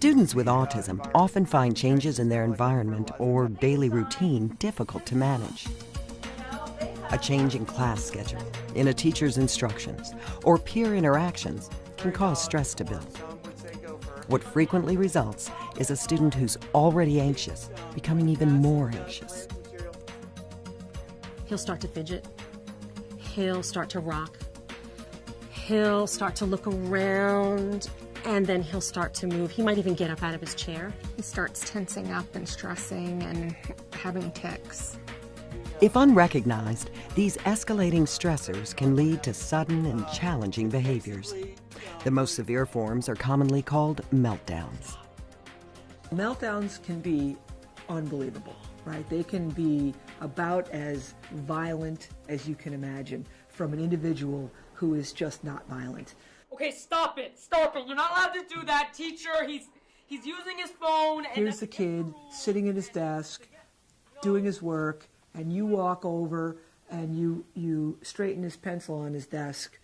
Students with autism often find changes in their environment or daily routine difficult to manage. A change in class schedule, in a teacher's instructions, or peer interactions can cause stress to build. What frequently results is a student who's already anxious becoming even more anxious. He'll start to fidget. He'll start to rock. He'll start to look around, and then he'll start to move. He might even get up out of his chair. He starts tensing up and stressing and having tics. If unrecognized, these escalating stressors can lead to sudden and challenging behaviors. The most severe forms are commonly called meltdowns. Meltdowns can be unbelievable, right? They can be about as violent as you can imagine from an individual who is just not violent. Okay, stop it! Stop it! You're not allowed to do that, teacher! He's using his phone and... Here's the kid sitting at his desk, doing his work, and you walk over and you straighten his pencil on his desk,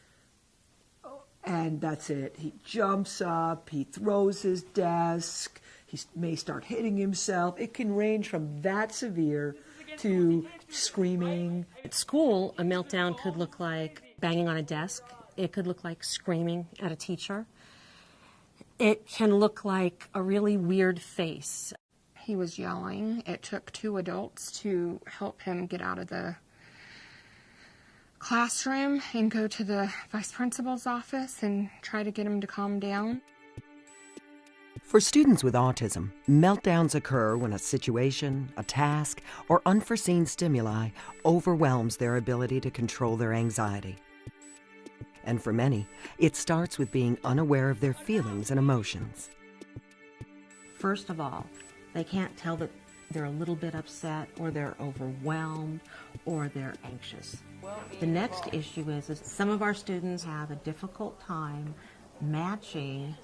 and that's it. He jumps up, he throws his desk, he may start hitting himself. It can range from that severe to screaming. At school, a meltdown could look like banging on a desk. It could look like screaming at a teacher. It can look like a really weird face. He was yelling. It took 2 adults to help him get out of the classroom and go to the vice principal's office and try to get him to calm down. For students with autism, meltdowns occur when a situation, a task, or unforeseen stimuli overwhelms their ability to control their anxiety. And for many, it starts with being unaware of their feelings and emotions. First of all, they can't tell that they're a little bit upset or they're overwhelmed or they're anxious. The next issue is some of our students have a difficult time matching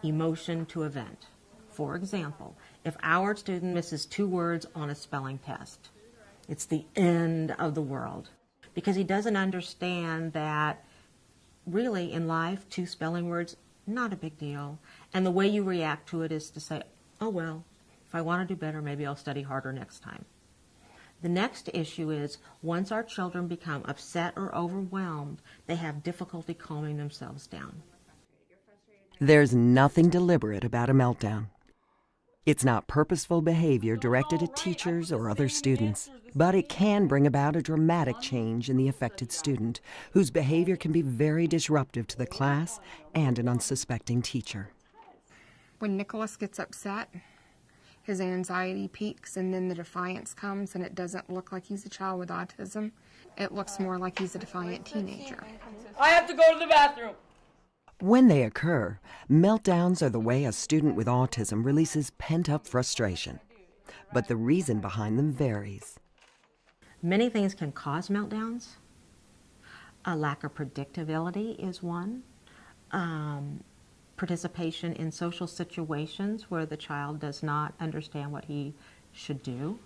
emotion to event. For example, if our student misses 2 words on a spelling test, it's the end of the world because he doesn't understand that really in life 2 spelling words, not a big deal. And the way you react to it is to say, oh well, if I want to do better, maybe I'll study harder next time. The next issue is once our children become upset or overwhelmed, they have difficulty calming themselves down. There's nothing deliberate about a meltdown. It's not purposeful behavior directed at teachers or other students, but it can bring about a dramatic change in the affected student, whose behavior can be very disruptive to the class and an unsuspecting teacher. When Nicholas gets upset, his anxiety peaks and then the defiance comes, and it doesn't look like he's a child with autism. It looks more like he's a defiant teenager. I have to go to the bathroom! When they occur, meltdowns are the way a student with autism releases pent-up frustration. But the reason behind them varies. Many things can cause meltdowns. A lack of predictability is one. Participation in social situations where the child does not understand what he should do.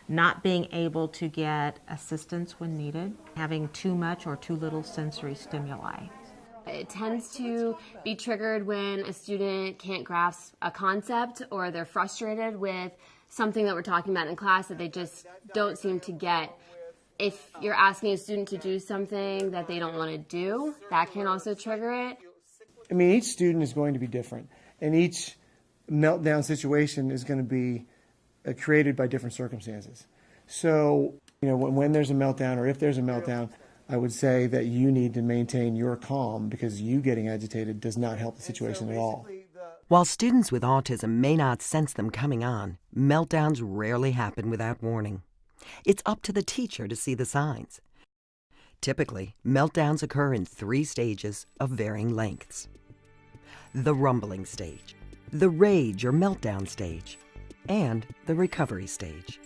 Not being able to get assistance when needed. Having too much or too little sensory stimuli. It tends to be triggered when a student can't grasp a concept or they're frustrated with something that we're talking about in class that they just don't seem to get. If you're asking a student to do something that they don't want to do, that can also trigger it. I mean, each student is going to be different, and each meltdown situation is going to be created by different circumstances. So, when there's a meltdown or if there's a meltdown, I would say that you need to maintain your calm because you getting agitated does not help the situation at all. While students with autism may not sense them coming on, meltdowns rarely happen without warning. It's up to the teacher to see the signs. Typically, meltdowns occur in 3 stages of varying lengths. The rumbling stage, the rage or meltdown stage, and the recovery stage.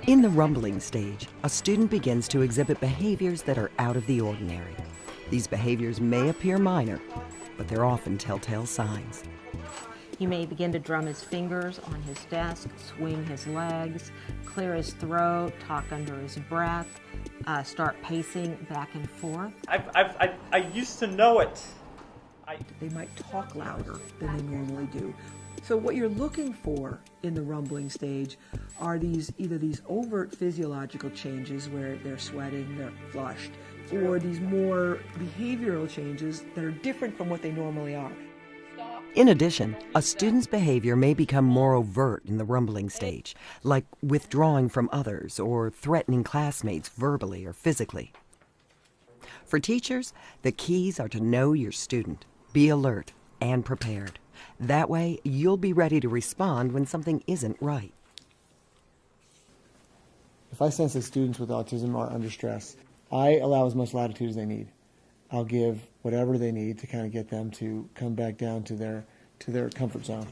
In the rumbling stage, a student begins to exhibit behaviors that are out of the ordinary. These behaviors may appear minor, but they're often telltale signs. He may begin to drum his fingers on his desk, swing his legs, clear his throat, talk under his breath, start pacing back and forth. I used to know it. I They might talk louder than they normally do. So what you're looking for in the rumbling stage are either these overt physiological changes where they're sweating, they're flushed, or these more behavioral changes that are different from what they normally are. In addition, a student's behavior may become more overt in the rumbling stage, like withdrawing from others or threatening classmates verbally or physically. For teachers, the keys are to know your student, be alert, and prepared. That way, you'll be ready to respond when something isn't right. If I sense that students with autism are under stress, I allow as much latitude as they need. I'll give whatever they need to kind of get them to come back down to their comfort zone.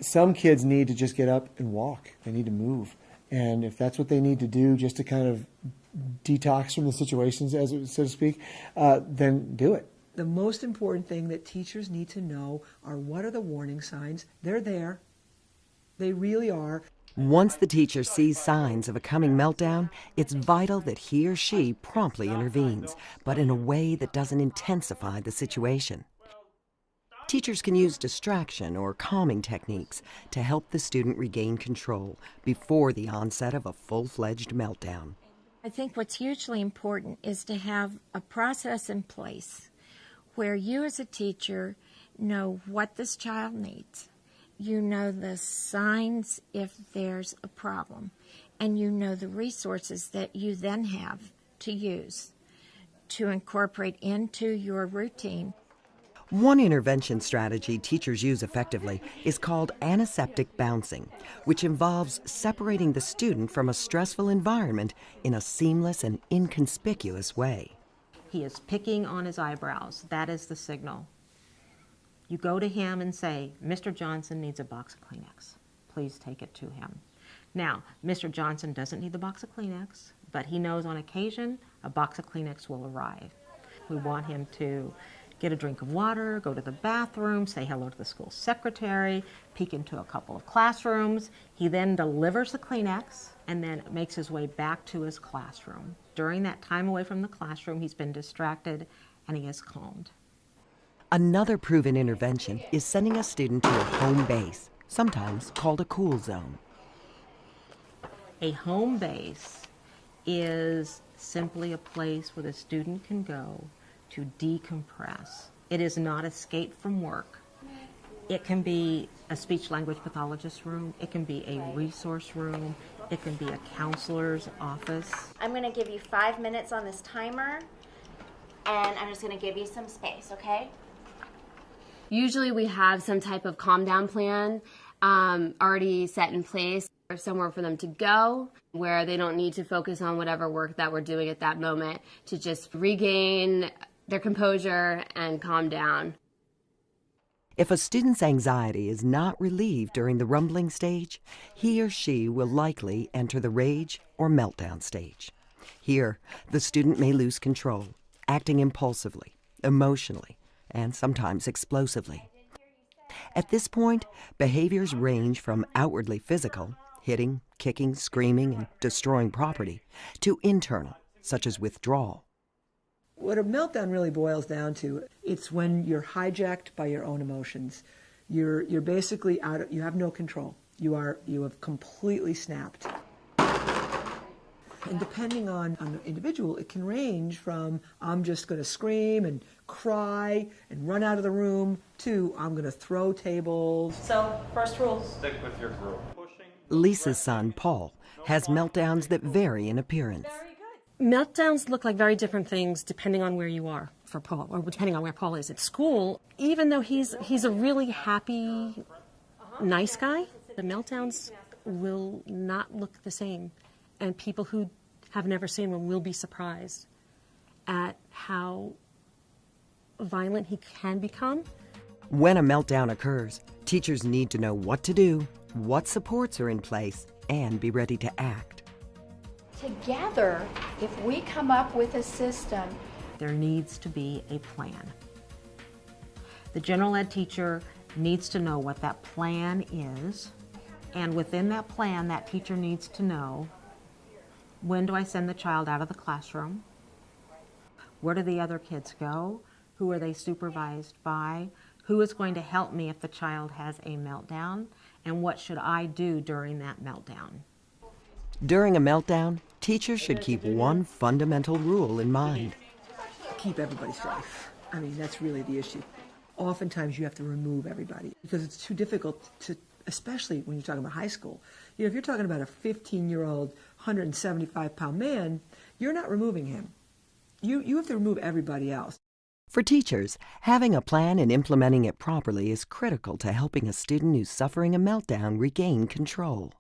Some kids need to just get up and walk. They need to move. And if that's what they need to do just to kind of detox from the situations, so to speak, then do it. The most important thing that teachers need to know are what are the warning signs. They're there. They really are. Once the teacher sees signs of a coming meltdown, it's vital that he or she promptly intervenes, but in a way that doesn't intensify the situation. Teachers can use distraction or calming techniques to help the student regain control before the onset of a full-fledged meltdown. I think what's hugely important is to have a process in place where you as a teacher know what this child needs. You know the signs if there's a problem, and you know the resources that you then have to use to incorporate into your routine. One intervention strategy teachers use effectively is called antiseptic bouncing, which involves separating the student from a stressful environment in a seamless and inconspicuous way. He is picking on his eyebrows. That is the signal. You go to him and say, Mr. Johnson needs a box of Kleenex. Please take it to him. Now, Mr. Johnson doesn't need the box of Kleenex, but he knows on occasion a box of Kleenex will arrive. We want him to get a drink of water, go to the bathroom, say hello to the school secretary, peek into a couple of classrooms. He then delivers the Kleenex and then makes his way back to his classroom. During that time away from the classroom, he's been distracted and he is calmed. Another proven intervention is sending a student to a home base, sometimes called a cool zone. A home base is simply a place where the student can go to decompress. It is not escape from work. It can be a speech-language pathologist room. It can be a resource room. It can be a counselor's office. I'm going to give you 5 minutes on this timer, and I'm just going to give you some space, okay? Usually we have some type of calm down plan already set in place, or somewhere for them to go where they don't need to focus on whatever work that we're doing at that moment, to just regain their composure and calm down. If a student's anxiety is not relieved during the rumbling stage, he or she will likely enter the rage or meltdown stage. Here, the student may lose control, acting impulsively, emotionally, and sometimes explosively. At this point, behaviors range from outwardly physical, hitting, kicking, screaming, and destroying property, to internal, such as withdrawal. What a meltdown really boils down to, it's when you're hijacked by your own emotions. You're basically you have no control. You have completely snapped. And depending on the individual, it can range from I'm just going to scream and cry and run out of the room to I'm going to throw tables. So, first rule. Stick with your group. Lisa's son, Paul, has meltdowns that vary in appearance. Meltdowns look like very different things depending on where you are for Paul, or depending on where Paul is at school. Even though he's a really happy, nice guy, the meltdowns will not look the same. And people who have never seen one will be surprised at how violent he can become. When a meltdown occurs, teachers need to know what to do, what supports are in place, and be ready to act. Together, if we come up with a system, there needs to be a plan. The general ed teacher needs to know what that plan is, and within that plan, that teacher needs to know, when do I send the child out of the classroom? Where do the other kids go? Who are they supervised by? Who is going to help me if the child has a meltdown? And what should I do during that meltdown? During a meltdown, teachers should keep one fundamental rule in mind. Keep everybody safe. I mean, that's really the issue. Oftentimes you have to remove everybody because it's too difficult to, especially when you're talking about high school. You know, if you're talking about a 15-year-old, 175-pound man, you're not removing him. You have to remove everybody else. For teachers, having a plan and implementing it properly is critical to helping a student who's suffering a meltdown regain control.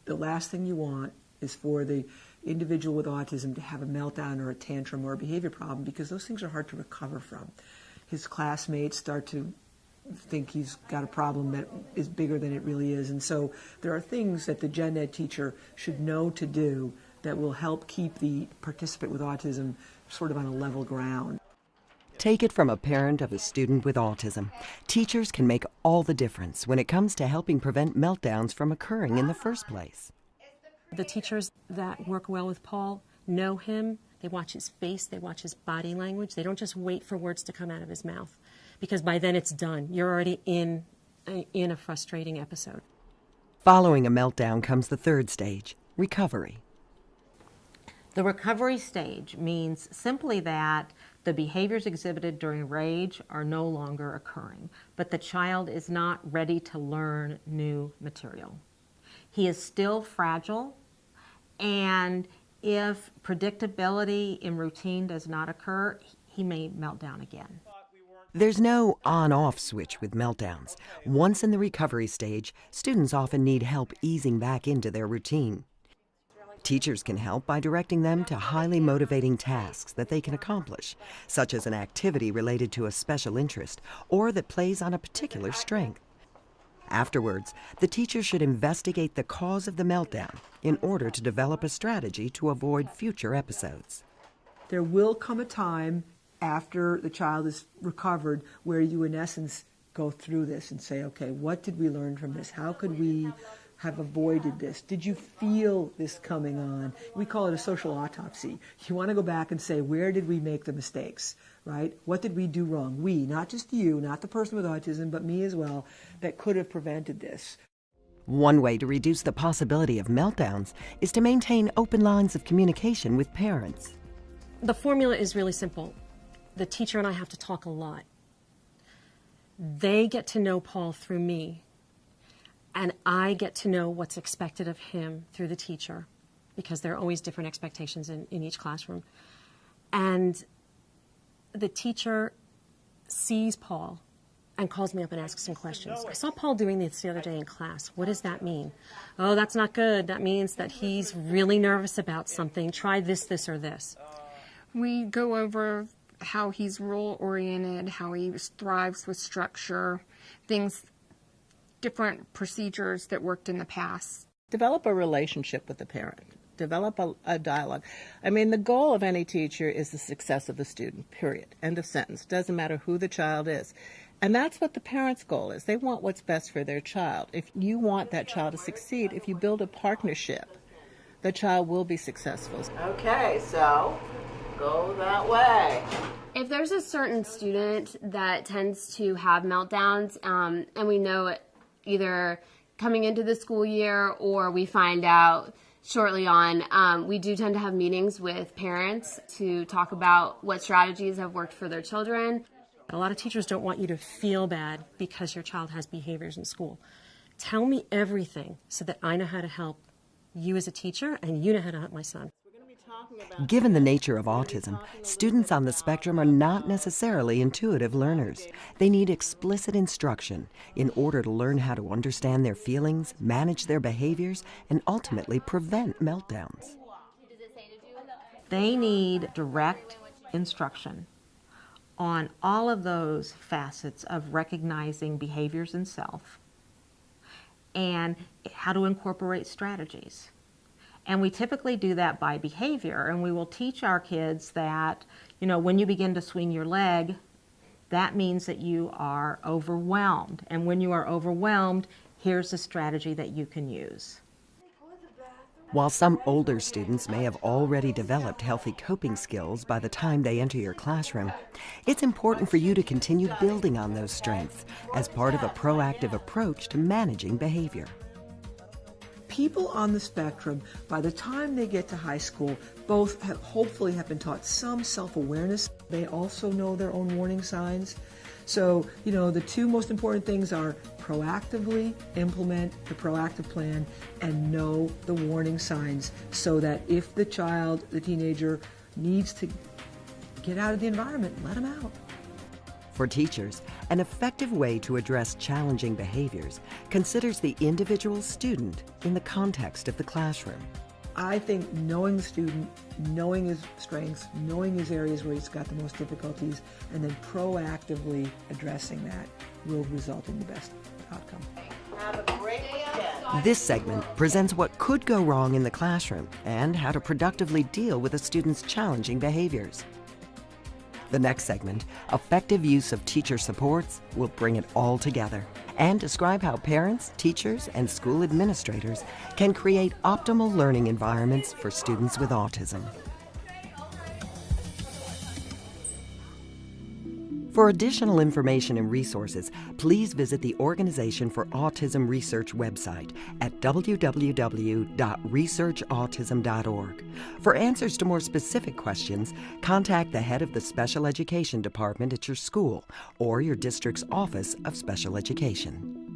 The last thing you want is for the individual with autism to have a meltdown or a tantrum or a behavior problem, because those things are hard to recover from. His classmates start to think he's got a problem that is bigger than it really is. And so there are things that the gen ed teacher should know to do that will help keep the participant with autism sort of on a level ground. Take it from a parent of a student with autism. Teachers can make all the difference when it comes to helping prevent meltdowns from occurring in the first place. The teachers that work well with Paul know him. They watch his face. They watch his body language. They don't just wait for words to come out of his mouth, because by then it's done. You're already in a frustrating episode. Following a meltdown comes the third stage, recovery. The recovery stage means simply that the behaviors exhibited during rage are no longer occurring, but the child is not ready to learn new material. He is still fragile, and if predictability in routine does not occur, he may melt down again. There's no on-off switch with meltdowns. Once in the recovery stage, students often need help easing back into their routine. Teachers can help by directing them to highly motivating tasks that they can accomplish, such as an activity related to a special interest or that plays on a particular strength. Afterwards, the teacher should investigate the cause of the meltdown in order to develop a strategy to avoid future episodes. There will come a time after the child is recovered where you, in essence, go through this and say, okay, what did we learn from this? How could we have avoided this? Did you feel this coming on? We call it a social autopsy. You want to go back and say, where did we make the mistakes, right? What did we do wrong? We, not just you, not the person with autism, but me as well, that could have prevented this. One way to reduce the possibility of meltdowns is to maintain open lines of communication with parents. The formula is really simple. The teacher and I have to talk a lot. They get to know Paul through me, and I get to know what's expected of him through the teacher, because there are always different expectations in each classroom. And the teacher sees Paul and calls me up and asks some questions. I saw Paul doing this the other day in class. What does that mean? Oh, that's not good. That means that he's really nervous about something. Try this, this, or this. We go over how he's rule-oriented, how he thrives with structure, things, different procedures that worked in the past. Develop a relationship with the parent. Develop a dialogue. I mean, the goal of any teacher is the success of the student, period. End of sentence. Doesn't matter who the child is. And that's what the parent's goal is. They want what's best for their child. If you want that child to succeed, if you build a partnership, the child will be successful. Okay, so go that way. If there's a certain student that tends to have meltdowns, and we know it either coming into the school year or we find out shortly on, we do tend to have meetings with parents to talk about what strategies have worked for their children. A lot of teachers don't want you to feel bad because your child has behaviors in school. Tell me everything so that I know how to help you as a teacher and you know how to help my son. Given the nature of autism, students on the spectrum are not necessarily intuitive learners. They need explicit instruction in order to learn how to understand their feelings, manage their behaviors, and ultimately prevent meltdowns. They need direct instruction on all of those facets of recognizing behaviors in self and how to incorporate strategies. And we typically do that by behavior, and we will teach our kids that, you know, when you begin to swing your leg, that means that you are overwhelmed. And when you are overwhelmed, here's a strategy that you can use. While some older students may have already developed healthy coping skills by the time they enter your classroom, it's important for you to continue building on those strengths as part of a proactive approach to managing behavior. People on the spectrum, by the time they get to high school, both hopefully have been taught some self-awareness. They also know their own warning signs. So, the two most important things are proactively implement the proactive plan and know the warning signs, so that if the child, the teenager, needs to get out of the environment, let them out. For teachers, an effective way to address challenging behaviors considers the individual student in the context of the classroom. I think knowing the student, knowing his strengths, knowing his areas where he's got the most difficulties, and then proactively addressing that will result in the best outcome. Have a great weekend. This segment presents what could go wrong in the classroom and how to productively deal with a student's challenging behaviors. The next segment, effective use of teacher supports, will bring it all together and describe how parents, teachers, and school administrators can create optimal learning environments for students with autism. For additional information and resources, please visit the Organization for Autism Research website at www.researchautism.org. For answers to more specific questions, contact the head of the Special Education Department at your school or your district's Office of Special Education.